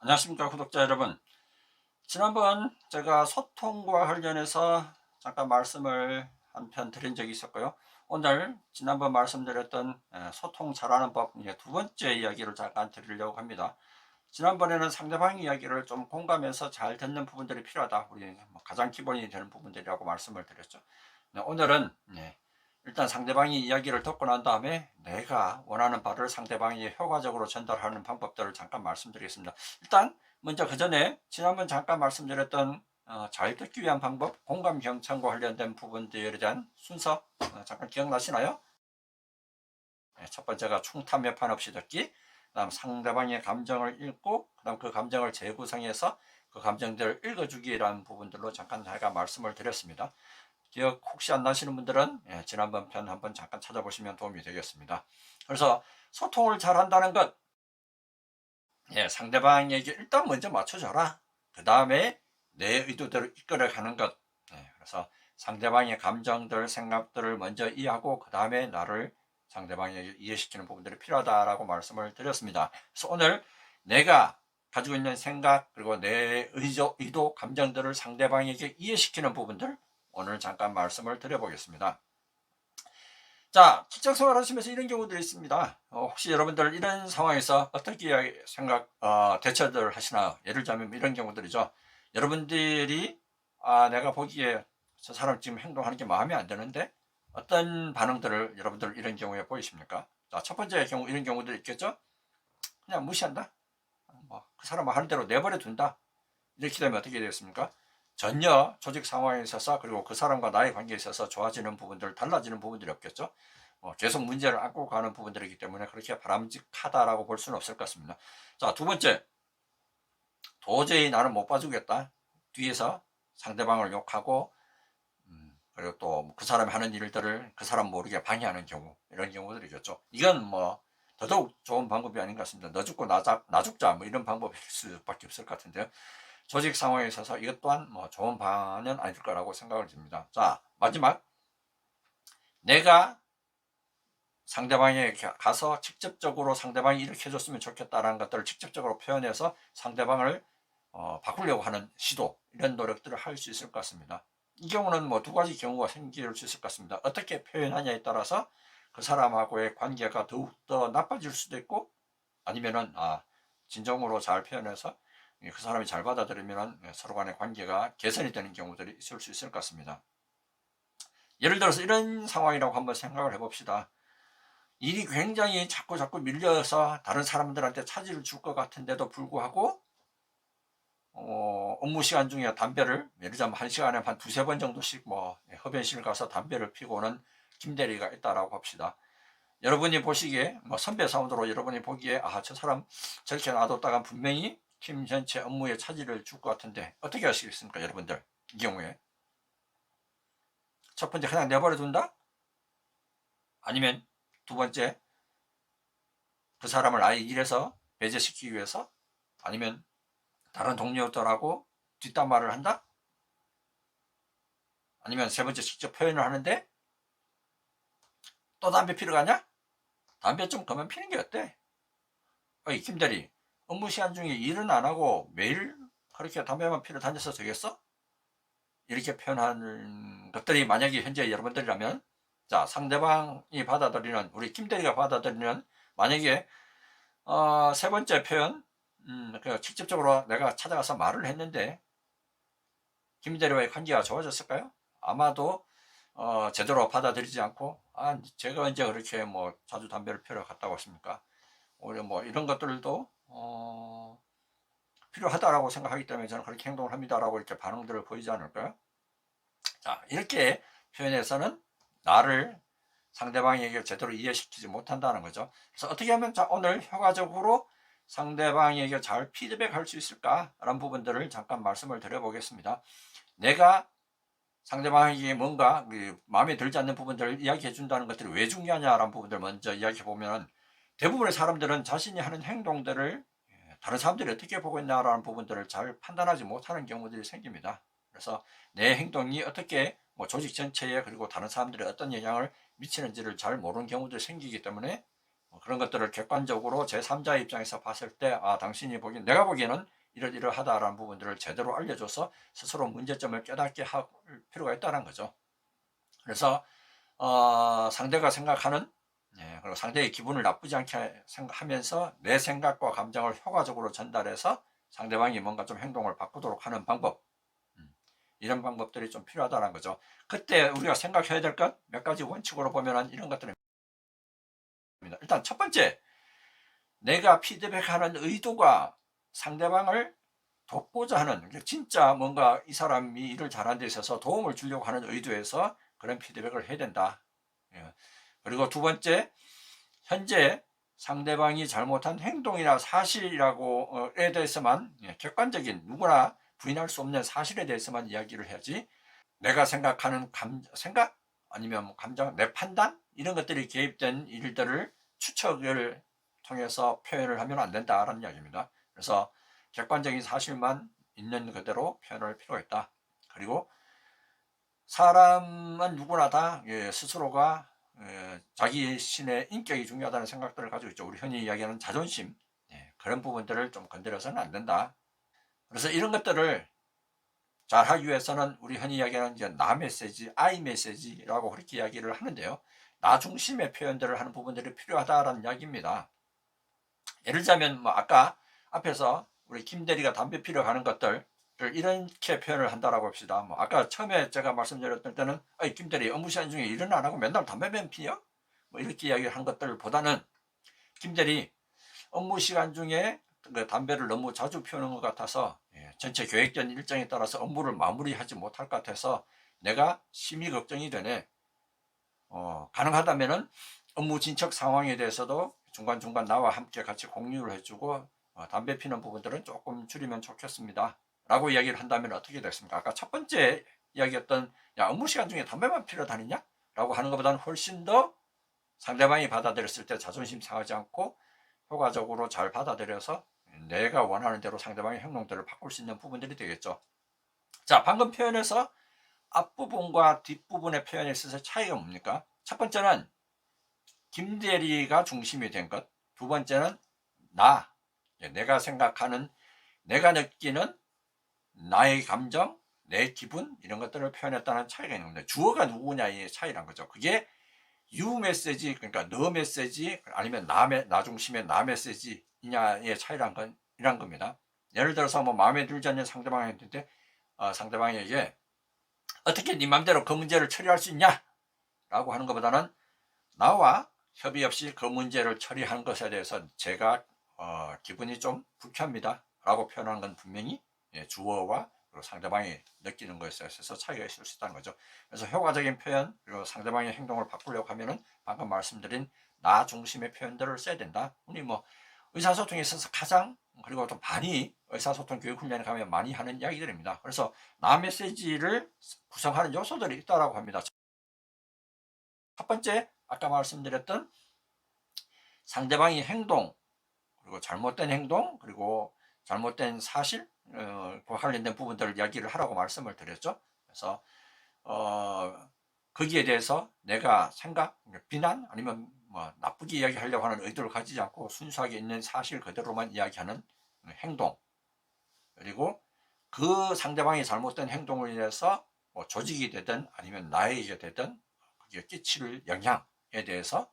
안녕하십니까 구독자 여러분. 지난번 제가 소통과 관련해서 잠깐 말씀을 한 편 드린 적이 있었고요. 오늘 지난번 말씀드렸던 소통 잘하는 법 두 번째 이야기를 잠깐 드리려고 합니다. 지난번에는 상대방 이야기를 좀 공감해서 잘 듣는 부분들이 필요하다, 우리 가장 기본이 되는 부분들이라고 말씀을 드렸죠. 오늘은 일단 상대방이 이야기를 듣고 난 다음에 내가 원하는 바를 상대방이 효과적으로 전달하는 방법들을 잠깐 말씀드리겠습니다. 일단 먼저 그 전에 지난번 잠깐 말씀드렸던 잘 듣기 위한 방법, 공감 경청과 관련된 부분들에 대한 순서 잠깐 기억나시나요? 첫 번째가 충탐 매판 없이 듣기, 그 다음 상대방의 감정을 읽고, 그 다음 그 감정을 재구성해서 그 감정들을 읽어주기라는 부분들로 잠깐 제가 말씀을 드렸습니다. 기억 혹시 안 나시는 분들은 지난번 편 한번 잠깐 찾아보시면 도움이 되겠습니다. 그래서 소통을 잘한다는 것, 상대방에게 일단 먼저 맞춰줘라. 그 다음에 내 의도대로 이끌어가는 것. 그래서 상대방의 감정들, 생각들을 먼저 이해하고 그 다음에 나를 상대방에게 이해시키는 부분들이 필요하다라고 말씀을 드렸습니다. 그래서 오늘 내가 가지고 있는 생각 그리고 내 의도, 감정들을 상대방에게 이해시키는 부분들 오늘 잠깐 말씀을 드려보겠습니다. 자, 직장생활 하시면서 이런 경우들이 있습니다. 혹시 여러분들 이런 상황에서 어떻게 대처들 하시나요? 예를 들자면 이런 경우들이죠. 여러분들이 내가 보기에 저 사람 지금 행동하는 게 마음에 안 드는데 어떤 반응들을 여러분들 이런 경우에 보이십니까? 자, 첫 번째 경우 이런 경우들이 있겠죠. 그냥 무시한다. 그 사람 하는 대로 내버려 둔다. 이렇게 되면 어떻게 되겠습니까? 전혀 조직 상황에 있어서 그리고 그 사람과 나의 관계에 있어서 좋아지는 부분들, 달라지는 부분들이 없겠죠. 계속 문제를 안고 가는 부분들이기 때문에 그렇게 바람직하다라고 볼 수는 없을 것 같습니다. 자, 두 번째, 도저히 나는 못 봐주겠다. 뒤에서 상대방을 욕하고 그리고 또 그 사람이 하는 일들을 그 사람 모르게 방해하는 경우, 이런 경우들이겠죠. 이건 더더욱 좋은 방법이 아닌 것 같습니다. 너 죽고 나 죽자 이런 방법일 수밖에 없을 것 같은데요. 조직 상황에 있어서 이것 또한 좋은 방안은 아닐 거라고 생각을 듭니다. 자, 마지막, 내가 상대방에게 가서 직접적으로 상대방이 이렇게 해줬으면 좋겠다라는 것들을 직접적으로 표현해서 상대방을 바꾸려고 하는 시도, 이런 노력들을 할 수 있을 것 같습니다. 이 경우는 두 가지 경우가 생길 수 있을 것 같습니다. 어떻게 표현하냐에 따라서 그 사람하고의 관계가 더욱더 나빠질 수도 있고, 아니면은 진정으로 잘 표현해서 그 사람이 잘 받아들이면 서로 간의 관계가 개선이 되는 경우들이 있을 수 있을 것 같습니다. 예를 들어서 이런 상황이라고 한번 생각을 해봅시다. 일이 굉장히 자꾸 밀려서 다른 사람들한테 차질을 줄 것 같은데도 불구하고 업무 시간 중에 담배를 예를 들자면 한 시간에 한 두세 번 정도씩 흡연실 가서 담배를 피고 오는 김대리가 있다라고 합시다. 여러분이 보시기에 선배 사원으로 여러분이 보기에 저 사람 저렇게 놔뒀다가 분명히 팀 전체 업무에 차질을 줄 것 같은데 어떻게 하시겠습니까, 여러분들? 이 경우에 첫 번째, 그냥 내버려 둔다? 아니면 두 번째, 그 사람을 아예 일에서 배제시키기 위해서, 아니면 다른 동료들하고 뒷담화를 한다? 아니면 세 번째, 직접 표현을 하는데 또 담배 피러 가냐? 담배 좀 그만 피는 게 어때? 어이 김대리, 업무 시간 중에 일은 안 하고 매일 그렇게 담배만 피러 다녀서 되겠어? 이렇게 표현하는 것들이 만약에 현재 여러분들이라면, 자, 상대방이 받아들이는, 우리 김대리가 받아들이는, 만약에 세 번째 표현, 직접적으로 내가 찾아가서 말을 했는데 김대리와의 관계가 좋아졌을까요? 아마도 제대로 받아들이지 않고, 제가 언제 그렇게 자주 담배를 피러 갔다고 했습니까? 오히려 이런 것들도 필요하다라고 생각하기 때문에 저는 그렇게 행동을 합니다라고 이렇게 반응들을 보이지 않을까요? 자, 이렇게 표현해서는 나를 상대방에게 제대로 이해시키지 못한다는 거죠. 그래서 어떻게 하면 오늘 효과적으로 상대방에게 잘 피드백할 수 있을까라는 부분들을 잠깐 말씀을 드려보겠습니다. 내가 상대방에게 뭔가 마음에 들지 않는 부분들을 이야기해 준다는 것들이 왜 중요하냐라는 부분들을 먼저 이야기해 보면, 대부분의 사람들은 자신이 하는 행동들을 다른 사람들이 어떻게 보고 있나라는 부분들을 잘 판단하지 못하는 경우들이 생깁니다. 그래서 내 행동이 어떻게 조직 전체에 그리고 다른 사람들이 어떤 영향을 미치는지를 잘 모르는 경우들이 생기기 때문에 그런 것들을 객관적으로 제3자의 입장에서 봤을 때 당신이 보기엔 내가 보기에는 이러이러하다라는 부분들을 제대로 알려줘서 스스로 문제점을 깨닫게 할 필요가 있다는 거죠. 그래서 상대가 생각하는 그리고 상대의 기분을 나쁘지 않게 생각하면서 내 생각과 감정을 효과적으로 전달해서 상대방이 뭔가 좀 행동을 바꾸도록 하는 방법, 이런 방법들이 좀 필요하다는 거죠. 그때 우리가 생각해야 될 것 몇 가지 원칙으로 보면 이런 것들입니다. 일단 첫 번째, 내가 피드백하는 의도가 상대방을 돕고자 하는, 진짜 뭔가 이 사람이 일을 잘하는 데 있어서 도움을 주려고 하는 의도에서 그런 피드백을 해야 된다. 그리고 두 번째, 현재 상대방이 잘못한 행동이나 사실이라고에 대해서만, 객관적인 누구나 부인할 수 없는 사실에 대해서만 이야기를 해야지, 내가 생각하는 생각 아니면 감정, 내 판단 이런 것들이 개입된 일들을 추측을 통해서 표현을 하면 안 된다라는 이야기입니다. 그래서 객관적인 사실만 있는 그대로 표현할 필요가 있다. 그리고 사람은 누구나 다 스스로가 자기 신의 인격이 중요하다는 생각들을 가지고 있죠. 우리 흔히 이야기하는 자존심, 그런 부분들을 좀 건드려서는 안 된다. 그래서 이런 것들을 잘 하기 위해서는 우리 흔히 이야기하는 이제 나 메시지, I 메시지라고 그렇게 이야기를 하는데요. 나 중심의 표현들을 하는 부분들이 필요하다라는 이야기입니다. 예를 들자면 아까 앞에서 우리 김 대리가 담배 피러 가는 것들을 이렇게 표현을 한다라고 합시다. 아까 처음에 제가 말씀드렸던 때는 김 대리 업무 시간 중에 일은 안 하고 맨날 담배만 피냐? 이렇게 이야기를 한 것들보다는 김 대리 업무 시간 중에 그 담배를 너무 자주 피우는 것 같아서 전체 계획된 일정에 따라서 업무를 마무리하지 못할 것 같아서 내가 심히 걱정이 되네. 가능하다면은 업무 진척 상황에 대해서도 중간중간 나와 함께 같이 공유를 해주고 담배 피는 부분들은 조금 줄이면 좋겠습니다. 라고 이야기를 한다면 어떻게 됐습니까? 아까 첫 번째 이야기였던 업무 시간 중에 담배만 피러 다니냐? 라고 하는 것보다는 훨씬 더 상대방이 받아들였을 때 자존심 상하지 않고 효과적으로 잘 받아들여서 내가 원하는 대로 상대방의 행동들을 바꿀 수 있는 부분들이 되겠죠. 자, 방금 표현에서 앞부분과 뒷부분의 표현에 있어서 차이가 뭡니까? 첫 번째는 김대리가 중심이 된 것, 두 번째는 내가 생각하는, 내가 느끼는 나의 감정, 내 기분 이런 것들을 표현했다는 차이가 있는 겁니다. 주어가 누구냐의 차이란 거죠. 그게 you 메시지, 그러니까 너 메시지 아니면 나 중심의 나 메시지냐의 차이란 건 이런 겁니다. 예를 들어서 마음에 들지 않는 상대방이 있는데 상대방에게 어떻게 네 맘대로 그 문제를 처리할 수 있냐? 라고 하는 것보다는 나와 협의 없이 그 문제를 처리하는 것에 대해서 제가 기분이 좀 불쾌합니다. 라고 표현하는 건 분명히 주어와 상대방이 느끼는 것에 있어서 차이가 있을 수 있다는 거죠. 그래서 효과적인 표현 그리고 상대방의 행동을 바꾸려고 하면은 방금 말씀드린 나 중심의 표현들을 써야 된다. 우리 의사소통에 있어서 가장 그리고 또 많이 의사소통 교육훈련에 가면 많이 하는 이야기들입니다. 그래서 나 메시지를 구성하는 요소들이 있다고 합니다. 첫 번째 아까 말씀드렸던 상대방의 행동 그리고 잘못된 행동 그리고 잘못된 사실 관련된 부분들을 이야기를 하라고 말씀을 드렸죠. 그래서 거기에 대해서 내가 생각, 비난 아니면 나쁘게 이야기하려고 하는 의도를 가지지 않고 순수하게 있는 사실 그대로만 이야기하는 행동 그리고 그 상대방이 잘못된 행동으로 인해서 조직이 되든 아니면 나에게 되든 그게 끼칠 영향에 대해서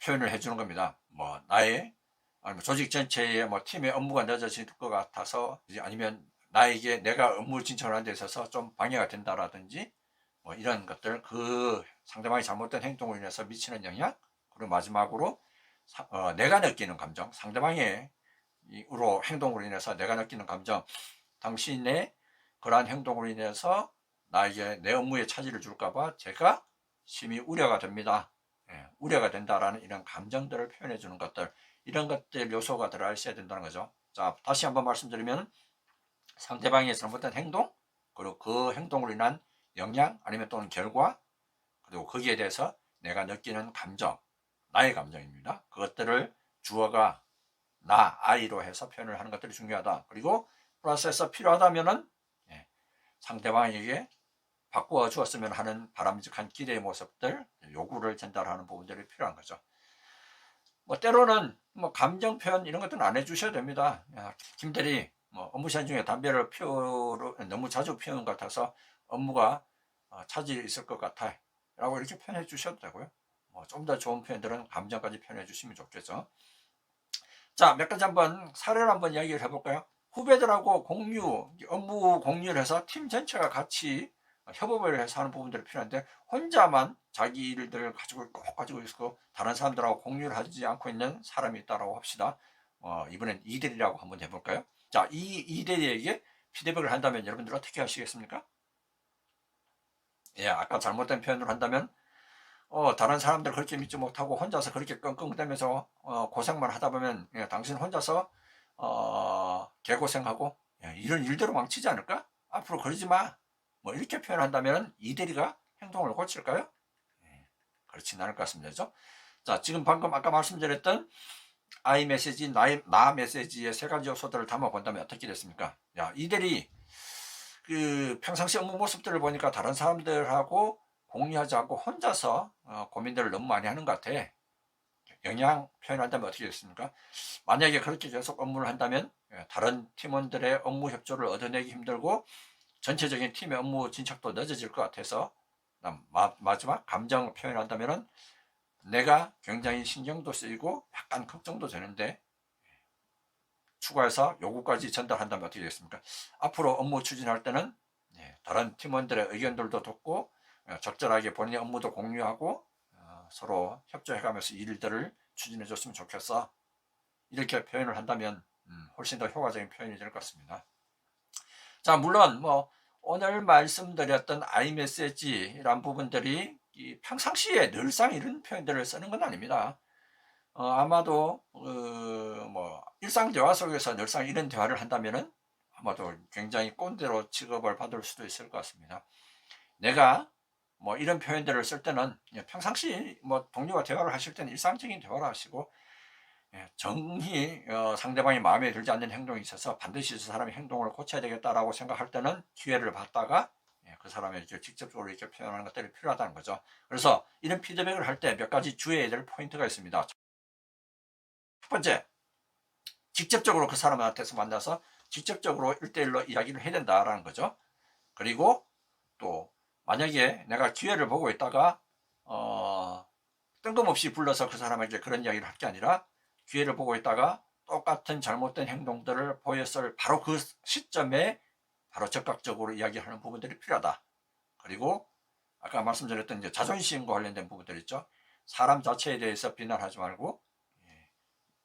표현을 해주는 겁니다. 나의 아니면 조직 전체의 팀의 업무가 늦어질 것 같아서 아니면 나에게 내가 업무 진척을 하는 데 있어서 좀 방해가 된다라든지 이런 것들 그 상대방이 잘못된 행동으로 인해서 미치는 영향 그리고 마지막으로 내가 느끼는 감정 상대방의 행동으로 인해서 내가 느끼는 감정 당신의 그러한 행동으로 인해서 나에게 내 업무에 차질을 줄까봐 제가 심히 우려가 됩니다. 우려가 된다라는 이런 감정들을 표현해 주는 것들 이런 것들 요소가 들어가 있어야 된다는 거죠. 자, 다시 한번 말씀드리면 상대방의 잘못된 행동 그리고 그 행동으로 인한 영향 아니면 또는 결과 그리고 거기에 대해서 내가 느끼는 감정 나의 감정입니다. 그것들을 주어가 나, I로 해서 표현을 하는 것들이 중요하다. 그리고 플러스에서 필요하다면은 상대방에게 바꾸어 주었으면 하는 바람직한 기대의 모습들, 요구를 전달하는 부분들이 필요한 거죠. 뭐 때로는 뭐 감정 표현 이런 것들은 안 해주셔야 됩니다. 야, 김대리 뭐 업무 시간 중에 담배를 너무 자주 피우는 것 같아서 업무가 차질이 있을 것 같아 라고 이렇게 표현해 주셔도 되고요. 뭐 좀 더 좋은 표현들은 감정까지 표현해 주시면 좋겠죠. 자, 몇 가지 한번 사례를 한번 이야기를 해볼까요? 후배들하고 업무 공유를 해서 팀 전체가 같이 협업을 해서 하는 부분들이 필요한데 혼자만 자기 일들을 꼭 가지고 있고 다른 사람들하고 공유를 하지 않고 있는 사람이 있다고 합시다. 이번엔 이대리라고 한번 해볼까요? 자, 이 이대리에게 피드백을 한다면 여러분들 어떻게 하시겠습니까? 예, 아까 잘못된 표현을 한다면 다른 사람들 그렇게 믿지 못하고 혼자서 그렇게 끙끙대면서 고생만 하다 보면 당신 혼자서 개고생하고 이런 일대로 망치지 않을까? 앞으로 그러지 마. 뭐 이렇게 표현한다면 이대리가 행동을 고칠까요? 그렇진 않을 것 같습니다. 그죠? 자, 지금 방금 아까 말씀드렸던 I 메시지, 나 메시지의 세 가지 요소들을 담아본다면 어떻게 됐습니까? 야, 이대리 그 평상시 업무 모습들을 보니까 다른 사람들하고 공유하지 않고 혼자서 고민들을 너무 많이 하는 것 같아. 영향 표현한다면 어떻게 됐습니까? 만약에 그렇게 계속 업무를 한다면 다른 팀원들의 업무 협조를 얻어내기 힘들고 전체적인 팀의 업무 진척도 늦어질 것 같아서 마지막 감정 표현한다면 내가 굉장히 신경도 쓰이고 약간 걱정도 되는데 추가해서 요구까지 전달한다면 어떻게 되겠습니까? 앞으로 업무 추진할 때는 다른 팀원들의 의견들도 듣고 적절하게 본인의 업무도 공유하고 서로 협조해가면서 일들을 추진해 줬으면 좋겠어. 이렇게 표현을 한다면 훨씬 더 효과적인 표현이 될 것 같습니다. 자, 물론 뭐 오늘 말씀드렸던 iMessage란 부분들이 평상시에 늘상 이런 표현들을 쓰는 건 아닙니다. 아마도 뭐 일상 대화 속에서 늘상 이런 대화를 한다면은 아마도 굉장히 꼰대로 취급을 받을 수도 있을 것 같습니다. 내가 뭐 이런 표현들을 쓸 때는 평상시 뭐 동료와 대화를 하실 때는 일상적인 대화를 하시고 정히 상대방이 마음에 들지 않는 행동이 있어서 반드시 그 사람의 행동을 고쳐야 되겠다라고 생각할 때는 기회를 받다가 그 사람에게 직접적으로 이렇게 표현하는 것들이 필요하다는 거죠. 그래서 이런 피드백을 할 때 몇 가지 주의해야 될 포인트가 있습니다. 첫 번째, 직접적으로 그 사람한테서 만나서 직접적으로 1대1로 이야기를 해야 된다라는 거죠. 그리고 또 만약에 내가 기회를 보고 있다가 뜬금없이 불러서 그 사람에게 그런 이야기를 할 게 아니라 기회를 보고 있다가 똑같은 잘못된 행동들을 보였을 바로 그 시점에 바로 적극적으로 이야기하는 부분들이 필요하다. 그리고 아까 말씀드렸던 이제 자존심과 관련된 부분들 있죠. 사람 자체에 대해서 비난하지 말고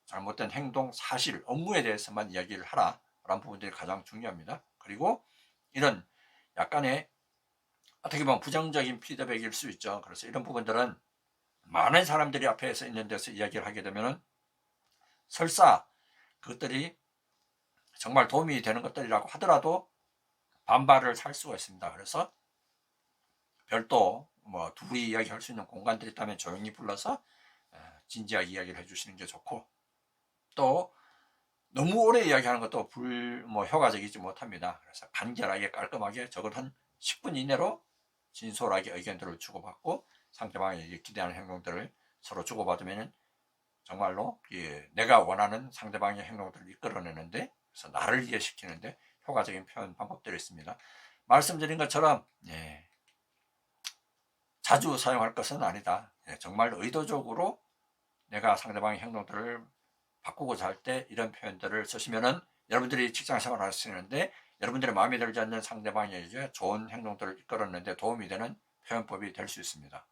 잘못된 행동, 사실, 업무에 대해서만 이야기를 하라 라는 부분들이 가장 중요합니다. 그리고 이런 약간의 어떻게 보면 부정적인 피드백일 수 있죠. 그래서 이런 부분들은 많은 사람들이 앞에서 있는 데서 이야기를 하게 되면 설사 그것들이 정말 도움이 되는 것들이라고 하더라도 반발을 살 수가 있습니다. 그래서 별도 뭐 둘이 이야기할 수 있는 공간들이 있다면 조용히 불러서 진지하게 이야기를 해주시는 게 좋고 또 너무 오래 이야기하는 것도 효과적이지 못합니다. 그래서 간결하게 깔끔하게 적어도 한 10분 이내로 진솔하게 의견들을 주고받고 상대방이 기대하는 행동들을 서로 주고받으면 정말로 내가 원하는 상대방의 행동들을 이끌어내는데 그래서 나를 이해시키는데 효과적인 표현 방법들이 있습니다. 말씀드린 것처럼 자주 사용할 것은 아니다. 정말 의도적으로 내가 상대방의 행동들을 바꾸고자 할 때 이런 표현들을 쓰시면은 여러분들이 직장 생활을 하시는데 여러분들의 마음에 들지 않는 상대방에게 좋은 행동들을 이끌어내는 데 도움이 되는 표현법이 될 수 있습니다.